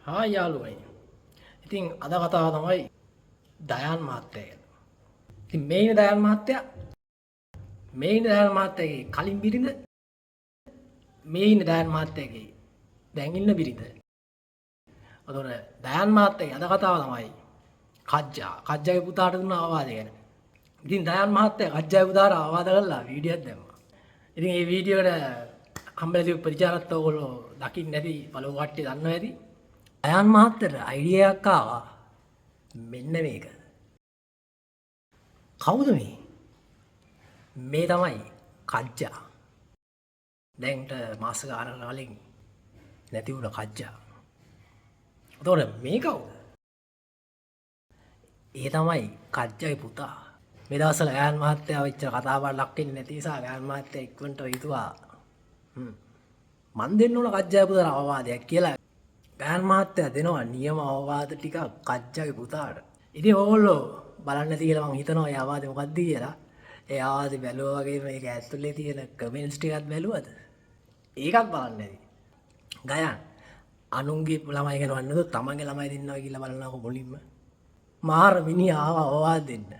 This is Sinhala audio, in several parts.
හායි යාළුවනේ. ඉතින් අද කතාව තමයි දයාන් මහත්තයා ගැන. ඉතින් මේ ඉන්නේ දයාන් මහත්තයා. මේ ඉන්නේ දයාන් මහත්තයාගේ කලින් බිරිඳ. මේ ඉන්නේ දයාන් මහත්තයාගේ දැන් ඉන්න බිරිඳ. අතොර දයාන් මහත්තයාගේ අද කතාව තමයි කජ්ජා. කජ්ජාගේ පුතාට දුන්න අවවාදය ගැන. ඉතින් දයාන් මහත්තයා කජ්ජාගේ පුතාට අවවාද කළා වීඩියෝයක් දැම්මා. ඉතින් මේ වීඩියෝ එකට හම්බෙලා තිබු පරිචාරත් ඔයගොල්ලෝ දකින්න නැති පළවෙනි කට්ටිය දන්නවා ඇති. දයාන් මහත්තයාට අයිඩියා එකක් ආවා. මෙන්න මේක. කවුද මේ? මේ තමයි කජ්ජා. දැන්ට මාස ගානකට කලින් නැති වුණ කජ්ජා. එතකොට මේ කවුද? ඒ තමයි කජ්ජාගේ පුතා. මේ දවස්වල ගෑන් මහත්තයා වෙච්ච කතාවක් ලක් වෙන්නේ නැති නිසා ගෑන් මහත්තයා ඉක්මනට හිතුවා මන් දෙන්න ඕන කජ්ජාගේ පුතාට අවවාදයක් කියලා. ගෑන් මහත්තයා දෙනවා නියම අවවාද ටික කජ්ජාගේ පුතාට. ඉතින් ඕගොල්ලෝ බලන්න නැති කියලා මං හිතනවා ඒ අවවාදේ මොකක්ද කියලා. ඒ අවවාදේ බැලුවා වගේ මේක ඇතුලේ තියෙන කමෙන්ට්ස් ටිකත් බැලුවද? ඒකත් බලන්න නැති. ගයන් අනුන්ගේ ළමයි ගැන වන්නද තමන්ගේ ළමයි දෙන්නවා කියලා බලනකො මුලින්ම මාර මිනිහා ආව අවවාද දෙන්න.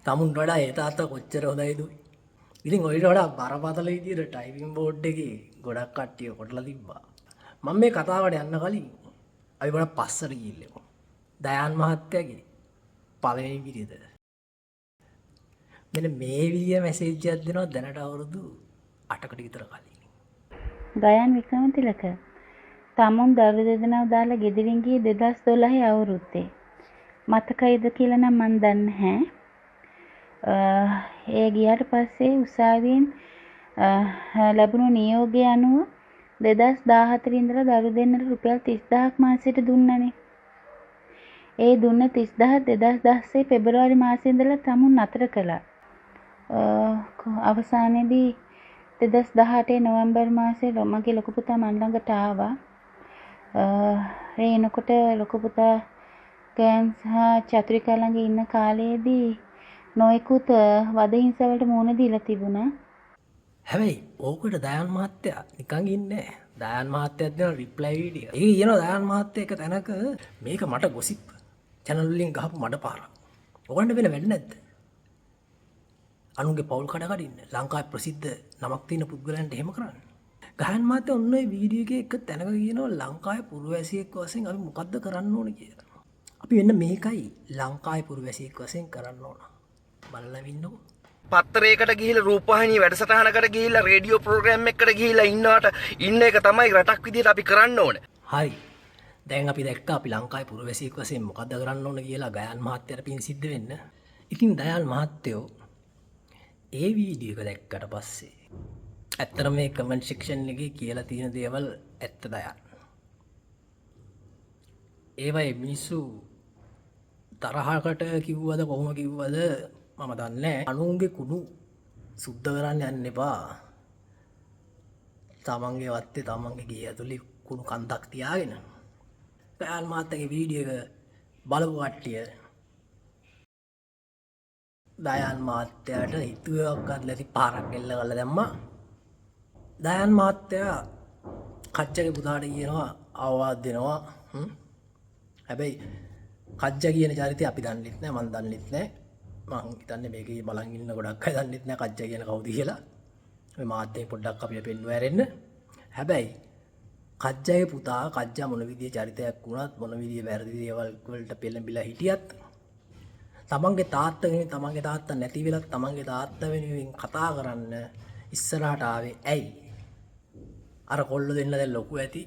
තමුන්ට වඩා ඒ තාත්තා කොච්චර හොඳයිද? ඉතින් ඔයිට වඩා බරපතල විදියට ටයිපින් බෝඩ් එකේ ගොඩක් කට්ටිය කොටලා තිබ්බා. මම මේ කතාවට යන්න කලින් අපි පොඩක් පස්සට ගිහිල්ලෙමු. දයාන් මහත්තයාගේ පළවෙනි විදිහට. මෙන්න මේ විදිය මැසේජ් එකක් දෙනවා දැනට අවුරුදු 8කට විතර කලින්. ගයන් වික්‍රමතිලක තමුන් දරු දෙදෙනාව දාලා ගෙදරින් ගියේ 2012 අවුරුද්දේ. මතකයිද කියලා නම් මන් දන්නේ නැහැ. ඒ ගියාට පස්සේ උසාවියෙන් ලැබුණු නියෝගය අනුව 2014 ඉඳලා දරු දෙන්නට රුපියල් 30000ක් මාසෙට දුන්නනේ. ඒ දුන්න 30000 2016 පෙබරවාරි මාසයේ ඉඳලා තමුන් නතර කළා. අවසානයේදී 2018 නොවැම්බර් මාසයේ මගේ ලොකු පුතා මන් ළඟට ආවා. ඒ එනකොට ලොකු පුතා ගෑන් සහ චතුරිකා ළඟ ඉන්න කාලයේදී නොයෙකුත් වද හිංසා වලට මුහුණ දීලා තිබුණා. හැබැයි ඕකට දයාන් මහත්තයා නිකන් ඉන්නේ නැහැ. දයාන් මහත්තයා දෙන රිප්ලයි වීඩියෝ. ඒ කියනවා දයාන් මහත්තයා එක තැනක මේක මට ගොසිප් channel වලින් ගහපු මඩ පාරක්. ඔයගොල්ලන්ට වෙන වැඩ නැද්ද? අනුන්ගේ පවුල් කඩ කඩින්න ලංකාවේ ප්‍රසිද්ධ නමක් තියෙන පුද්ගලයන්ට එහෙම කරන්න. ගහන් මහත්තයා ඔන්න ඔය වීඩියෝ එකේ එක තැනක කියනවා ලංකාවේ පුරවැසියෙක් වශයෙන් අපි මොකද්ද කරන්න ඕනේ කියලා. අපි වෙන්න මේකයි ලංකාවේ පුරවැසියෙක් වශයෙන් කරන්න ඕන. බලලා ඉන්නකො. පත්තරයකට ගිහිල්ලා රූපවාහිනී වැඩසටහනකට ගිහිල්ලා රේඩියෝ ප්‍රෝග්‍රෑම් එකකට ගිහිල්ලා ඉන්නවට ඉන්න එක තමයි රටක් විදියට අපි කරන්න ඕනේ. හරි. දැන් අපි දැක්කා අපි ලංකාවේ පුරවැසියෙක් වශයෙන් මොකද්ද කරන්න ඕන කියලා ගයන් මහත්තයාට පින් සිද්ධ වෙන්න. ඉතින් දයාන් මහත්තයෝ ඒ වීඩියෝ එක දැක්කට පස්සේ ඇත්තටම මේ කමෙන්ට් සෙක්ෂන් එකේ කියලා තියෙන දේවල් ඇත්ත දයන්. ඒවයි මිනිස්සු තරහකට කිව්වද කොහොම කිව්වද මම දන්නේ නැහැ. අනුන්ගේ කුණු සුද්ධ කරන්න යන්න එපා. තමන්ගේ වත්තේ තමන්ගේ ගේ ඇතුලේ කුණු කන්දක් තියාගෙන. ගයන් මහත්තයාගේ වීඩියෝ එක බලපු කට්ටිය දයාන් මහත්තයාට හිතුවක්වත් නැති පාරක් එල්ල කරලා දැම්මා. දයාන් මහත්තයා කජ්ජාගේ පුතාට කියනවා අවවාද දෙනවා. හැබැයි කජ්ජා කියන චරිතය අපි දන්නෙත් නෑ මම දන්නෙත් නෑ. මං හිතන්නේ මේකේ බලන් ඉන්න ගොඩක් අය දන්නෙත් නෑ කජ්ජා කියන කවුද කියලා. මේ මාත්‍යේ පොඩ්ඩක් අපිට පෙන්වුවා ඇරෙන්න. හැබැයි කජ්ජාගේ පුතා කජ්ජා මොන විදිහේ චරිතයක් වුණත් මොන විදිහේ වැරදි දේවල් වලට පෙළඹිලා හිටියත් තමන්ගේ තාත්තා නැති වෙලත් තමන්ගේ තාත්තා වෙනුවෙන් කතා කරන්න ඉස්සරහට ආවේ ඇයි? අර කොල්ල දෙන්න දැන් ලොකු ඇති.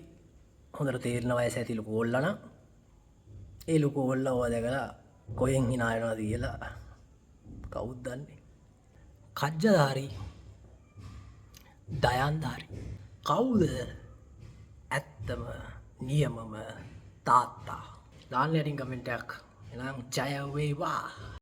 හොඳට තේරෙන වයස ඇති ලොකු කොල්ලා නම් ඒ ලොකු කොල්ලා ඔය දැකලා කොහෙන් hina වෙනවද කියලා කවුද දන්නේ? කජ්ජාධාරි දයාන්ධාරි කවුද? ඇත්තම නියමම තාත්තා. දාන්න යටින් කමෙන්ට් එකක්. එනම් ජය වේවා.